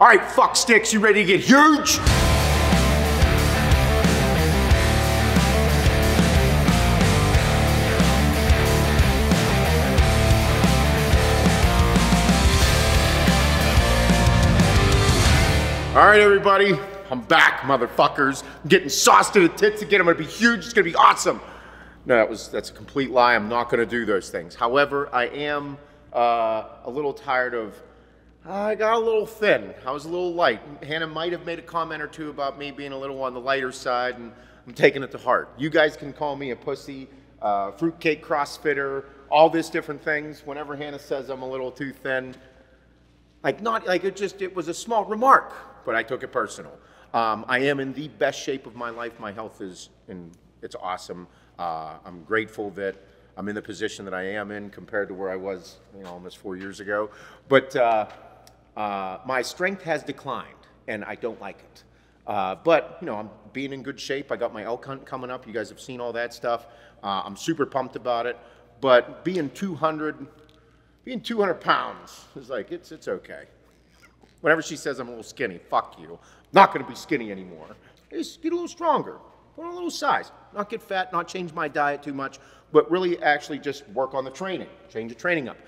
All right, fuck sticks, you ready to get huge? All right, everybody, I'm back, motherfuckers. I'm getting sauced to the tits again. I'm gonna be huge, it's gonna be awesome. No, that's a complete lie. I'm not gonna do those things. However, I am a little tired of, I got a little thin. I was a little light. Hannah might have made a comment or two about me being a little on the lighter side, and I'm taking it to heart. You guys can call me a pussy, fruitcake crossfitter, all these different things. Whenever Hannah says I'm a little too thin, it was a small remark, but I took it personal. I am in the best shape of my life. My health is, it's awesome. I'm grateful that I'm in the position that I am in compared to where I was, almost 4 years ago. But my strength has declined, and I don't like it. But I'm being in good shape. I got my elk hunt coming up. You guys have seen all that stuff. I'm super pumped about it. But being 200 pounds is like, it's okay. Whenever she says I'm a little skinny, fuck you. Not gonna be skinny anymore. Just get a little stronger, put on a little size. Not get fat, not change my diet too much, but really actually just work on the training, change the training up.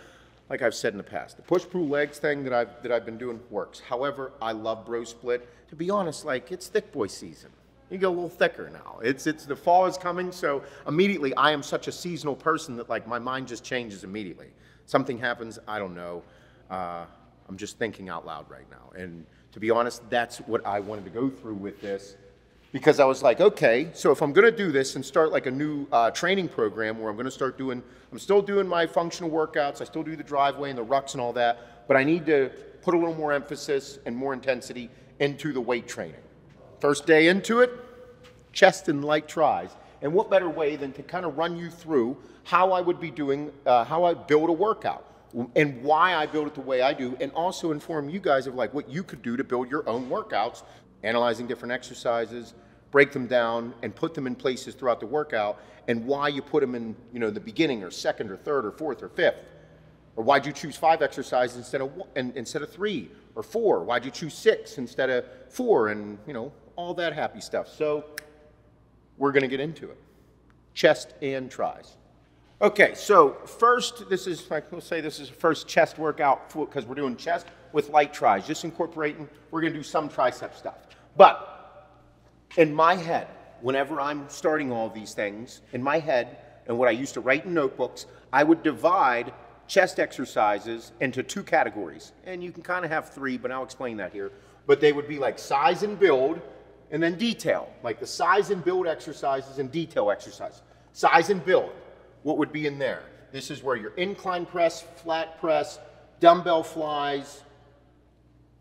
Like I've said in the past, the push-pull legs thing that I've been doing works. However, I love bro split. To be honest, it's thick boy season. You get a little thicker now. The fall is coming, so immediately I am such a seasonal person that my mind just changes immediately. Something happens, I don't know. I'm just thinking out loud right now. And to be honest, that's what I wanted to go through with this, because I was like, okay, so if I'm gonna do this and start a new training program where I'm still doing my functional workouts, I still do the driveway and the rucks and all that, but I need to put a little more emphasis and more intensity into the weight training. First day into it, chest and light tries. And what better way than to kind of run you through how I would be doing, how I build a workout and why I build it the way I do, and also inform you guys of what you could do to build your own workouts, analyzing different exercises, break them down and put them in places throughout the workout, and why you put them in the beginning or second or third or fourth or fifth. Or why'd you choose 5 exercises instead of 3 or 4? Why'd you choose 6 instead of 4? And all that happy stuff. So we're gonna get into it. Chest and tries. Okay, so first, we'll say this is the first chest workout because we're doing chest with light tries, just incorporating, we're gonna do some tricep stuff. But in my head, whenever I'm starting all these things, in my head, and what I used to write in notebooks, I would divide chest exercises into 2 categories. And you can kind of have 3, but I'll explain that here. But they would be size and build, and then detail, the size and build exercises and detail exercises. Size and build, what would be in there? This is where your incline press, flat press, dumbbell flies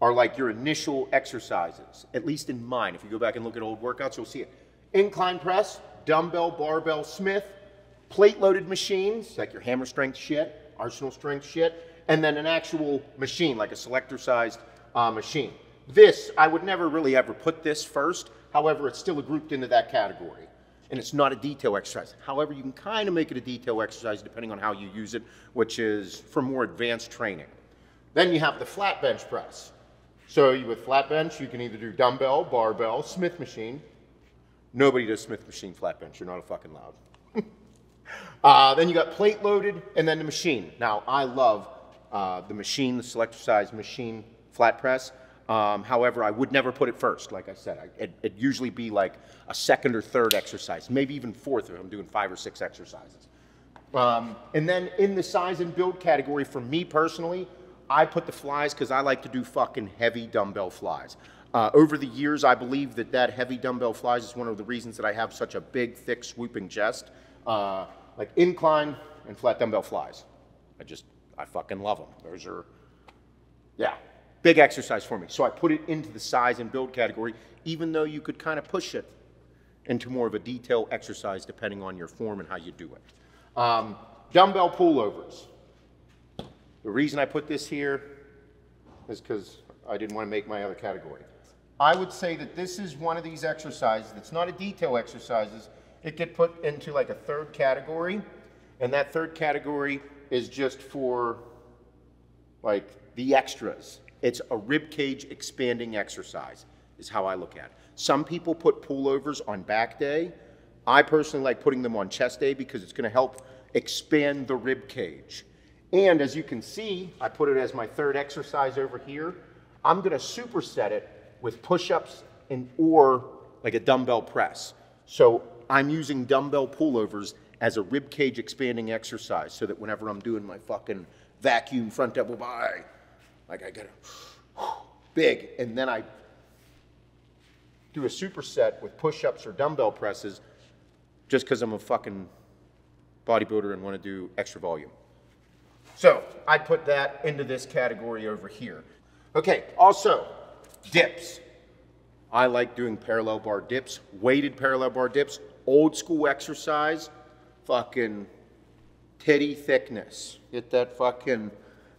are your initial exercises, at least in mine. If you go back and look at old workouts, you'll see it. Incline press, dumbbell, barbell, Smith, plate-loaded machines, your hammer strength shit, arsenal strength shit, and then an actual machine, a selector-sized machine. This, I would never really ever put this first. However, it's still grouped into that category. And it's not a detail exercise. However, you can kind of make it a detail exercise depending on how you use it, which is for more advanced training. Then you have the flat bench press. So with flat bench, you can either do dumbbell, barbell, Smith machine. Nobody does Smith machine flat bench. You're not a fucking loud. Then you got plate loaded and then the machine. Now, I love the machine, the selector size machine flat press. However, I would never put it first, like I said. It'd usually be a second or third exercise, maybe even fourth if I'm doing 5 or 6 exercises. And then in the size and build category, for me personally, I put the flies because I like to do fucking heavy dumbbell flies. Over the years, I believe that heavy dumbbell flies is one of the reasons that I have such a big, thick, swooping chest. Incline and flat dumbbell flies. I fucking love them. Those are, yeah. Big exercise for me. So I put it into the size and build category, even though you could kind of push it into more of a detail exercise depending on your form and how you do it. Dumbbell pullovers. The reason I put this here is because I didn't want to make my other category. I would say that this is one of these exercises that's not a detail exercises. It get put into a 3rd category, and that 3rd category is just for the extras. It's a rib cage expanding exercise is how I look at it. Some people put pullovers on back day. I personally like putting them on chest day because it's going to help expand the rib cage. And as you can see, I put it as my third exercise over here. I'm going to superset it with push-ups and or like a dumbbell press. So I'm using dumbbell pullovers as a rib cage expanding exercise so that whenever I'm doing my fucking vacuum front double by, like I get a big, and then I do a superset with push-ups or dumbbell presses just because I'm a fucking bodybuilder and want to do extra volume. So I put that into this category over here. Okay, also dips. I like doing parallel bar dips, weighted parallel bar dips, old school exercise, fucking titty thickness. Get that fucking,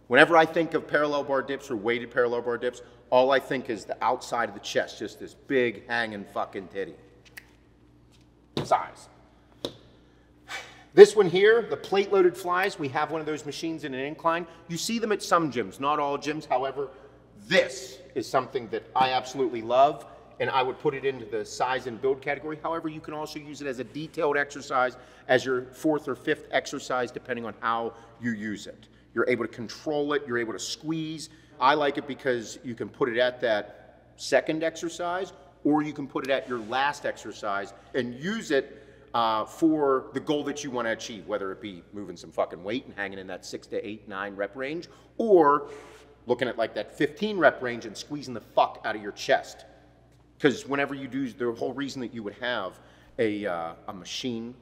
whenever I think of parallel bar dips or weighted parallel bar dips, all I think is the outside of the chest, just this big hanging fucking titty. Size. This one here, the plate loaded flies, we have one of those machines in an incline. You see them at some gyms, not all gyms. However, this is something that I absolutely love, and I would put it into the size and build category. However, you can also use it as a detailed exercise as your fourth or fifth exercise, depending on how you use it. You're able to control it, you're able to squeeze. I like it because you can put it at that second exercise, or you can put it at your last exercise and use it for the goal that you want to achieve, whether it be moving some fucking weight and hanging in that 6 to 8, 9 rep range, or looking at like that 15 rep range and squeezing the fuck out of your chest. Because whenever you do, the whole reason that you would have a machine,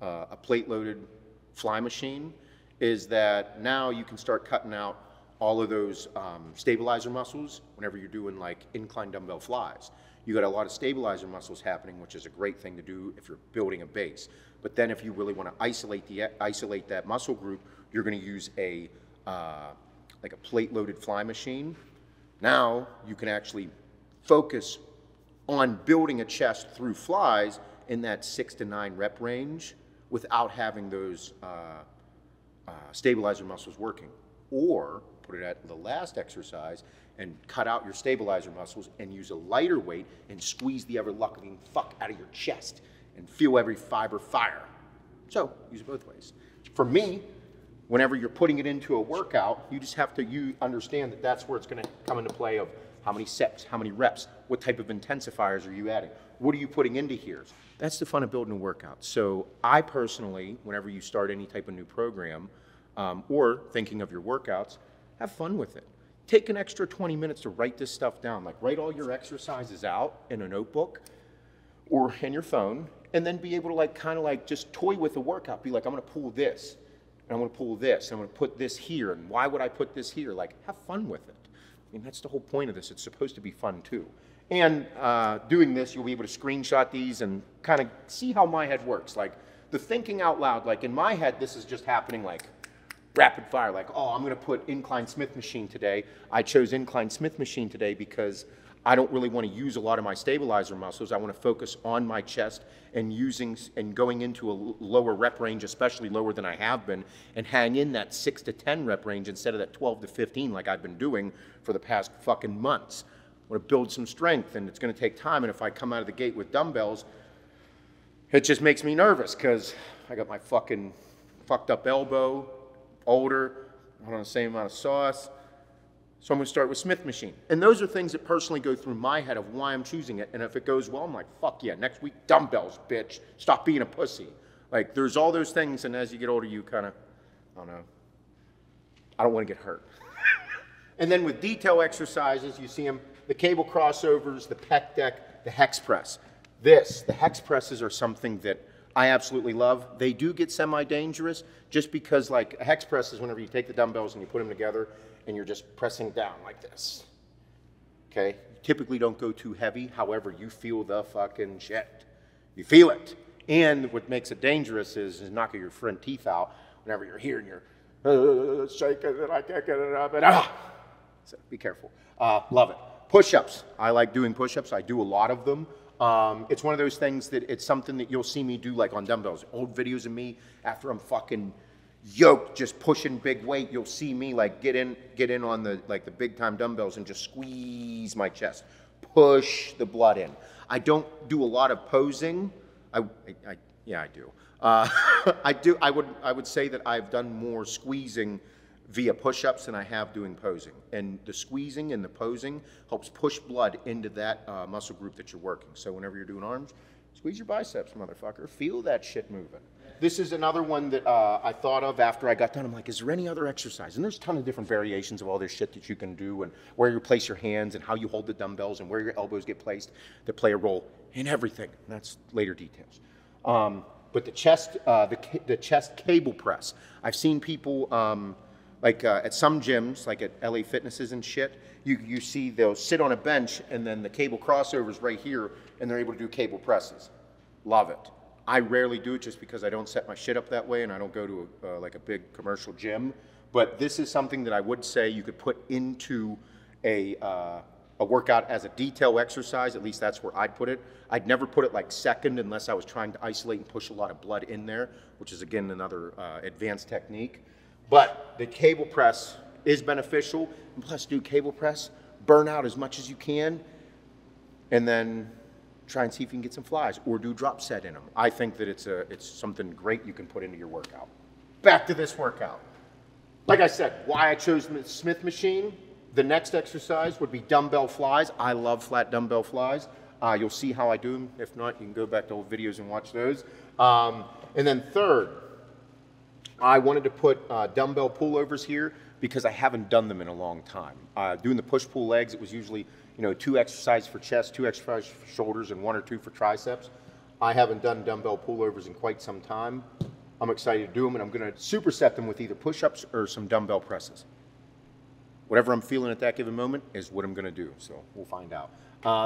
a plate loaded fly machine, is that now you can start cutting out all of those stabilizer muscles whenever you're doing like incline dumbbell flies. You got a lot of stabilizer muscles happening, which is a great thing to do if you're building a base. But then if you really want to isolate that muscle group, you're going to use a like a plate loaded fly machine. Now you can actually focus on building a chest through flies in that 6 to 9 rep range without having those stabilizer muscles working. Or put it at the last exercise and cut out your stabilizer muscles and use a lighter weight and squeeze the ever-lucking fuck out of your chest and feel every fiber fire. So use it both ways. For me, whenever you're putting it into a workout, you just have to understand that that's where it's going to come into play of how many sets, how many reps, what type of intensifiers are you adding, what are you putting into here. That's the fun of building a workout. So I personally, whenever you start any type of new program or thinking of your workouts, have fun with it. Take an extra 20 minutes to write this stuff down. Like write all your exercises out in a notebook or in your phone, and then be able to like kind of like just toy with the workout. Be like, I'm going to pull this, and I'm going to pull this, and I'm going to put this here, and why would I put this here? Like, have fun with it. I mean, that's the whole point of this. It's supposed to be fun too. And doing this, you'll be able to screenshot these and kind of see how my head works. Like the thinking out loud, like in my head, this is just happening like rapid fire. Like, oh, I'm going to put Incline Smith machine today. I chose Incline Smith machine today because I don't really want to use a lot of my stabilizer muscles. I want to focus on my chest and using and going into a lower rep range, especially lower than I have been, and hang in that 6 to 10 rep range instead of that 12 to 15 like I've been doing for the past fucking months. I want to build some strength, and it's going to take time. And if I come out of the gate with dumbbells, it just makes me nervous because I got my fucking fucked up elbow, older, I don't know, the same amount of sauce. So I'm going to start with Smith machine. And those are things that personally go through my head of why I'm choosing it. And if it goes well, I'm like, fuck yeah, next week, dumbbells, bitch. Stop being a pussy. Like, there's all those things, and as you get older, you kind of, I don't know, I don't want to get hurt. And then with detail exercises, you see them, the cable crossovers, the pec deck, the hex press. The hex presses are something that I absolutely love. They do get semi-dangerous just because, like, a hex press is whenever you take the dumbbells and you put them together and you're just pressing down like this. Okay? You typically don't go too heavy. However, you feel the fucking shit. You feel it. And what makes it dangerous is knocking your front teeth out whenever you're here and you're shaking and I can't get it up. And so be careful. Love it. Push-ups. I like doing push-ups. I do a lot of them. It's one of those things that it's something that you'll see me do like on dumbbells. Old videos of me after I'm fucking yoked, just pushing big weight, you'll see me like get in on the big time dumbbells and just squeeze my chest, push the blood in. I don't do a lot of posing. Yeah, I do. I would say that I've done more squeezing via push-ups than I have doing posing. And the squeezing and the posing helps push blood into that muscle group that you're working. So whenever you're doing arms, squeeze your biceps, motherfucker. Feel that shit moving. This is another one that I thought of after I got done. I'm like, is there any other exercise? And there's a ton of different variations of all this shit that you can do, and where you place your hands and how you hold the dumbbells and where your elbows get placed that play a role in everything. And that's later details. But the chest cable press. I've seen people at some gyms, like at LA Fitnesses and shit, you see they'll sit on a bench and then the cable crossovers right here and they're able to do cable presses. Love it. I rarely do it just because I don't set my shit up that way and I don't go to like a big commercial gym. But this is something that I would say you could put into a workout as a detail exercise. At least that's where I'd put it. I'd never put it like second unless I was trying to isolate and push a lot of blood in there, which is again another advanced technique. But the cable press is beneficial. And plus, do cable press, burn out as much as you can, and then try and see if you can get some flies, or do drop set in them. I think that it's something great you can put into your workout. Back to this workout. Like I said, why I chose the Smith machine. The next exercise would be dumbbell flies. I love flat dumbbell flies. You'll see how I do them. If not, you can go back to old videos and watch those. And then third, I wanted to put dumbbell pullovers here because I haven't done them in a long time. Doing the push-pull legs, it was usually 2 exercises for chest, 2 exercises for shoulders, and 1 or 2 for triceps. I haven't done dumbbell pullovers in quite some time. I'm excited to do them, and I'm going to superset them with either push-ups or some dumbbell presses. Whatever I'm feeling at that given moment is what I'm going to do, so we'll find out.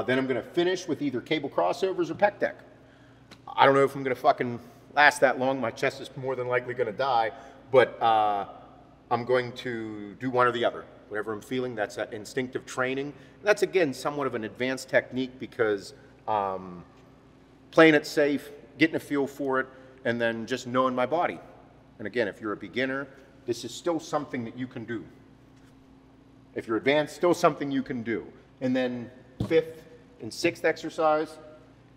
Then I'm going to finish with either cable crossovers or pec deck. I don't know if I'm going to fucking last that long. My chest is more than likely going to die, but I'm going to do one or the other. Whatever I'm feeling, that's that instinctive training. That's, again, somewhat of an advanced technique because playing it safe, getting a feel for it, and then just knowing my body. And again, if you're a beginner, this is still something that you can do. If you're advanced, still something you can do. And then 5th and 6th exercise,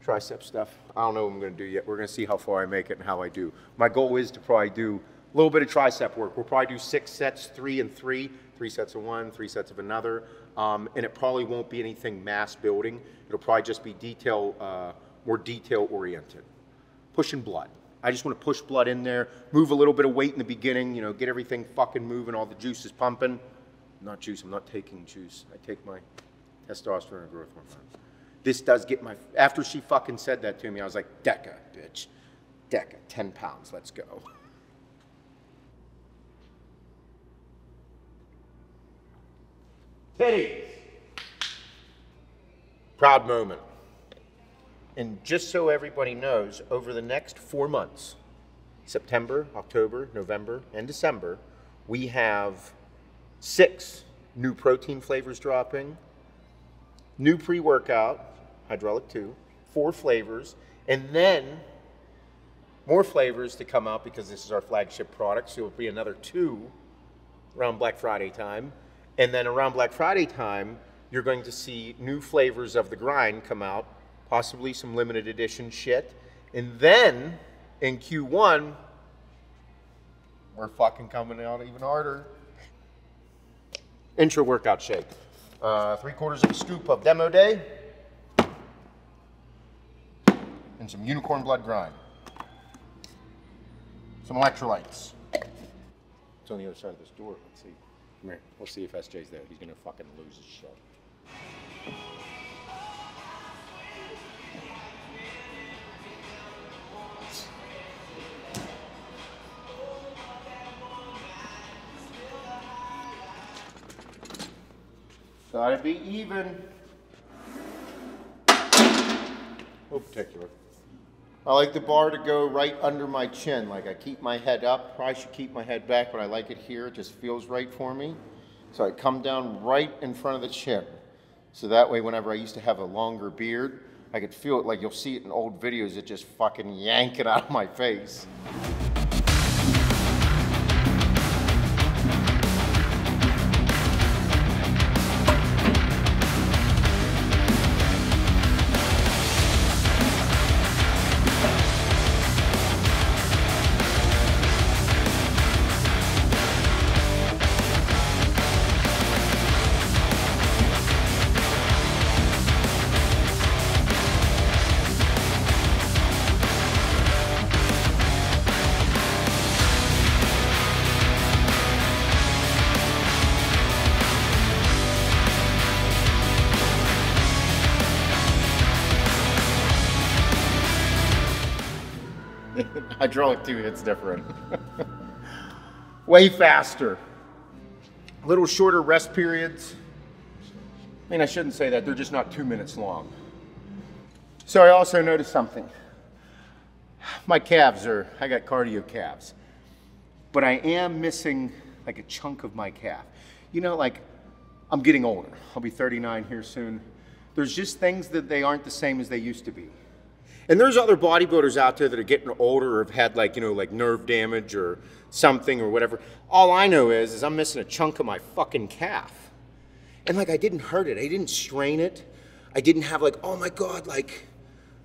tricep stuff. I don't know what I'm going to do yet. We're going to see how far I make it and how I do. My goal is to probably do a little bit of tricep work. We'll probably do 6 sets, 3 and 3, 3 sets of one, 3 sets of another. And it probably won't be anything mass building. It'll probably just be more detail oriented. Pushing blood. I just want to push blood in there, move a little bit of weight in the beginning, get everything fucking moving, all the juices pumping. Not juice, I'm not taking juice. I take my testosterone and growth hormone. This does get my, after she fucking said that to me, I was like, Deca, bitch. Deca, 10 pounds, let's go. Titties. Proud moment. And just so everybody knows, over the next 4 months, September, October, November, and December, we have 6 new protein flavors dropping, new pre-workout, hydraulic 2, 4 flavors, and then more flavors to come out because this is our flagship product, so it'll be another 2 around Black Friday time. And then around Black Friday time, you're going to see new flavors of the grind come out, possibly some limited edition shit. And then in Q1, we're fucking coming out even harder. Intro workout shake. 3/4 of a scoop of Demo Day. And some unicorn blood grind. Some electrolytes. It's on the other side of this door. Let's see. Come here. We'll see if SJ's there. He's gonna fucking lose his shit. Gotta be even. No particular. I like the bar to go right under my chin. Like I keep my head up. Probably should keep my head back, but I like it here. It just feels right for me. So I come down right in front of the chin. So that way, whenever I used to have a longer beard, I could feel it like you'll see it in old videos. It just fucking yank it out of my face. Hydraulic 2 hits different. Way faster. A little shorter rest periods. I mean, I shouldn't say that, they're just not 2 minutes long. So I also noticed something. My calves I got cardio calves, but I am missing like a chunk of my calf. You know, like I'm getting older. I'll be 39 here soon. There's just things that they aren't the same as they used to be. And there's other bodybuilders out there that are getting older or have had like, you know, like nerve damage or something or whatever. All I know is I'm missing a chunk of my fucking calf. And like I didn't hurt it, I didn't strain it. I didn't have like, oh my God, like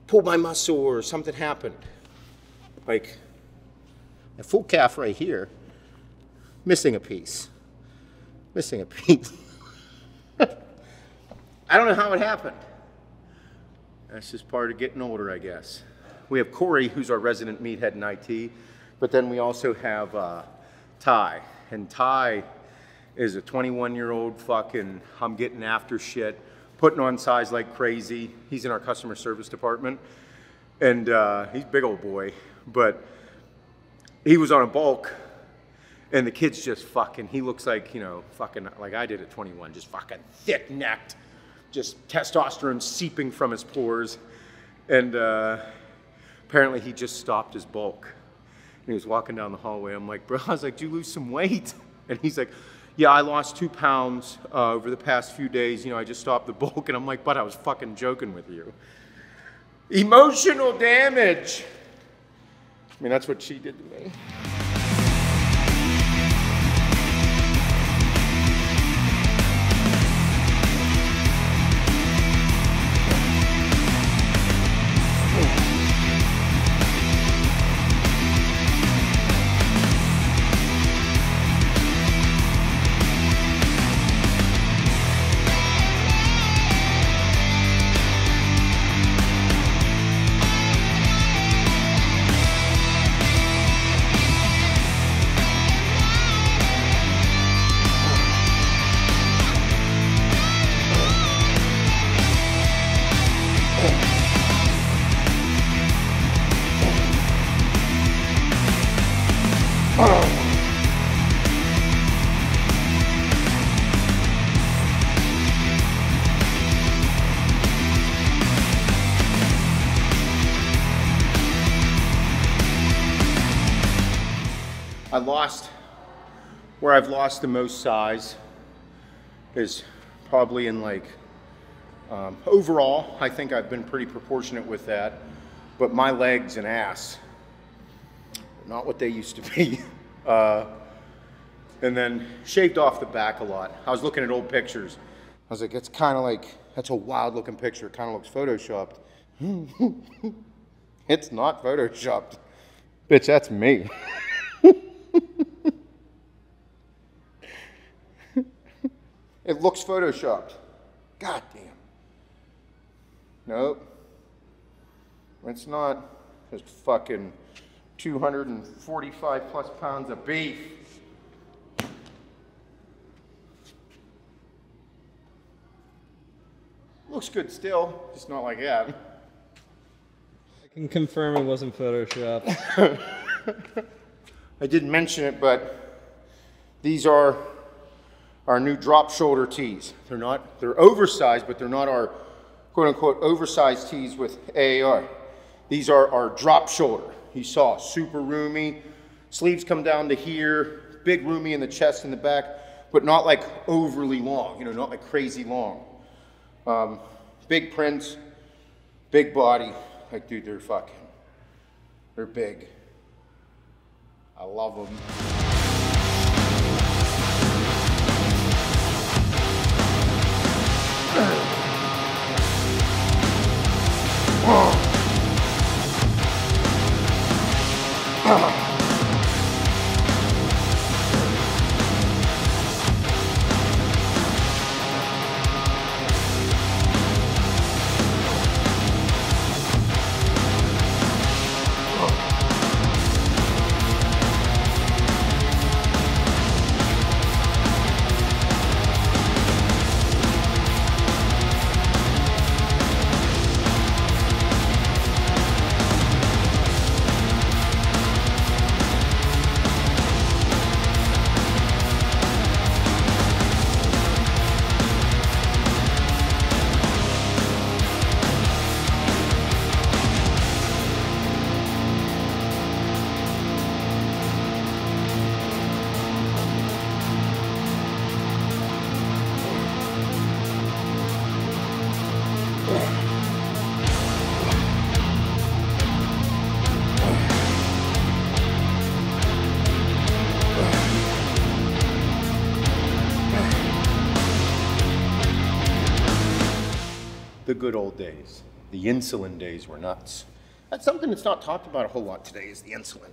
pulled my muscle or something happened. Like a full calf right here, missing a piece. Missing a piece. I don't know how it happened. That's just part of getting older, I guess. We have Corey, who's our resident meathead in IT, but then we also have Ty. And Ty is a 21-year-old fucking, I'm getting after shit, putting on size like crazy. He's in our customer service department. And he's a big old boy, but he was on a bulk. And the kid's just fucking, he looks like, you know, fucking like I did at 21, just fucking thick-necked, just testosterone seeping from his pores. And apparently he just stopped his bulk. And he was walking down the hallway. I'm like, bro, I was like, did you lose some weight? And he's like, yeah, I lost 2 pounds over the past few days. You know, I just stopped the bulk. And I'm like, but I was fucking joking with you. Emotional damage. I mean, that's what she did to me. Where I've lost the most size is probably in like, overall, I think I've been pretty proportionate with that, but my legs and ass, not what they used to be. And then shaved off the back a lot. I was looking at old pictures. I was like, it's kind of like, that's a wild looking picture. It kind of looks photoshopped. It's not photoshopped. Bitch, that's me. It looks photoshopped. God damn. Nope. It's not. Just fucking 245 plus pounds of beef. Looks good still, just not like that. I can confirm it wasn't photoshopped. I didn't mention it, but these are our new drop shoulder tees. They're oversized, but they're not our quote unquote oversized tees with AAR. These are our drop shoulder. You saw super roomy, sleeves come down to here, big roomy in the chest and the back, but not like overly long, you know, not like crazy long. Big prints, big body. Like, dude, they're big. I love them. The good old days. The insulin days were nuts. That's something that's not talked about a whole lot today is the insulin.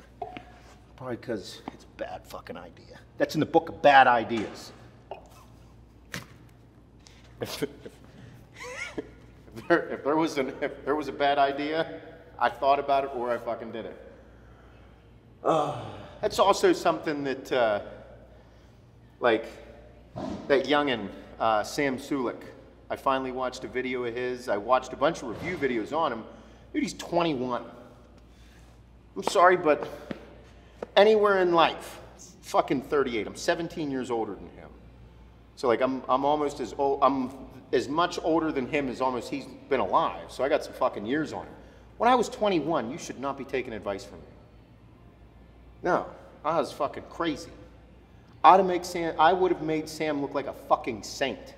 Probably because it's a bad fucking idea. That's in the book of bad ideas. If there was a bad idea, I thought about it or I fucking did it. That's also something that, like, that youngin', Sam Sulik. I finally watched a video of his. I watched a bunch of review videos on him. Dude, he's 21. I'm sorry, but anywhere in life, fucking 38. I'm 17 years older than him. So like I'm almost as old, I'm as much older than him as almost he's been alive. So I got some fucking years on him. When I was 21, you should not be taking advice from me. No, I was fucking crazy. I would have made Sam look like a fucking saint.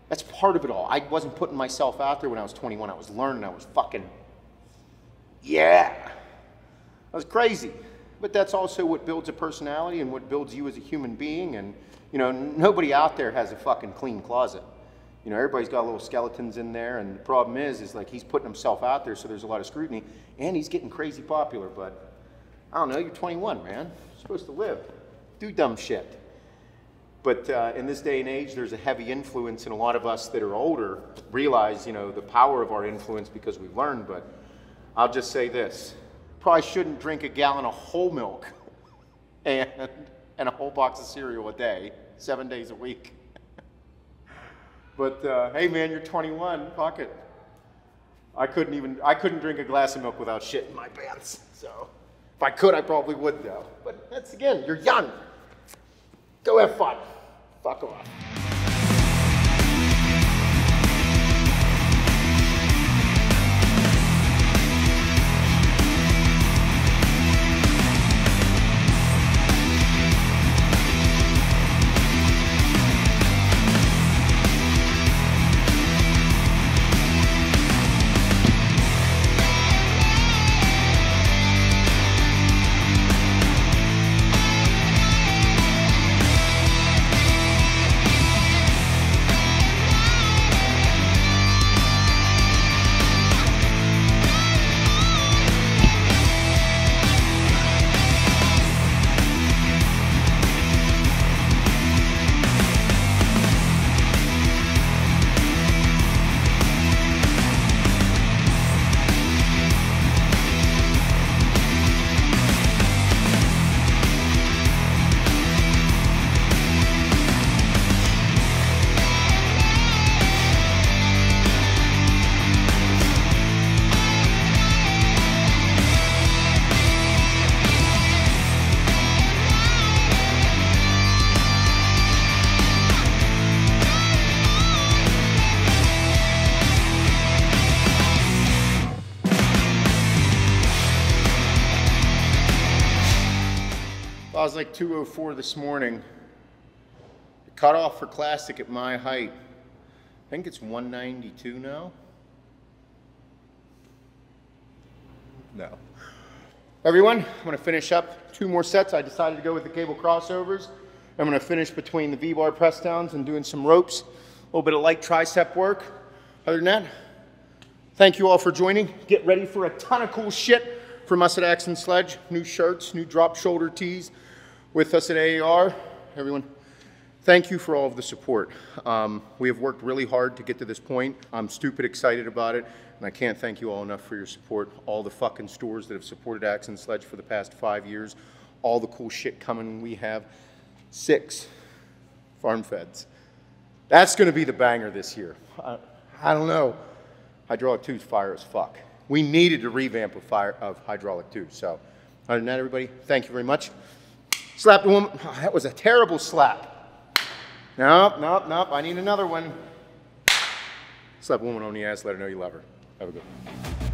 That's part of it all. I wasn't putting myself out there when I was 21. I was learning. I was fucking, yeah. I was crazy. But that's also what builds a personality and what builds you as a human being. And, you know, nobody out there has a fucking clean closet. You know, everybody's got little skeletons in there. And the problem is like he's putting himself out there, so there's a lot of scrutiny. And he's getting crazy popular. But, I don't know, you're 21, man. You're supposed to live. Do dumb shit. But in this day and age, there's a heavy influence, and a lot of us that are older realize, you know, the power of our influence because we've learned. But I'll just say this. Probably shouldn't drink a gallon of whole milk and a whole box of cereal a day, 7 days a week. But hey man, you're 21, fuck it. I couldn't drink a glass of milk without shit in my pants. So if I could, I probably would though. But that's, again, you're young. Go have fun. Fuck off. I was like 204 this morning. The cutoff for classic at my height, I think it's 192 now. No. Everyone, I'm gonna finish up 2 more sets. I decided to go with the cable crossovers. I'm gonna finish between the Bar Pressdowns and doing some ropes, a little bit of light tricep work. Other than that, thank you all for joining. Get ready for a ton of cool shit from us at Axe and Sledge. New shirts, new drop shoulder tees with us at AAR. Everyone, thank you for all of the support. We have worked really hard to get to this point. I'm stupid excited about it, and I can't thank you all enough for your support. All the fucking stores that have supported Axe and Sledge for the past 5 years, all the cool shit coming. We have 6 farm feds. That's gonna be the banger this year. I don't know. Hydraulic 2's fire as fuck. We needed a revamp of Hydraulic 2. So, other than that, everybody, thank you very much. Slap the woman. Oh, that was a terrible slap. Nope, nope, nope. I need another one. Slap a woman on the ass, let her know you love her. Have a good one.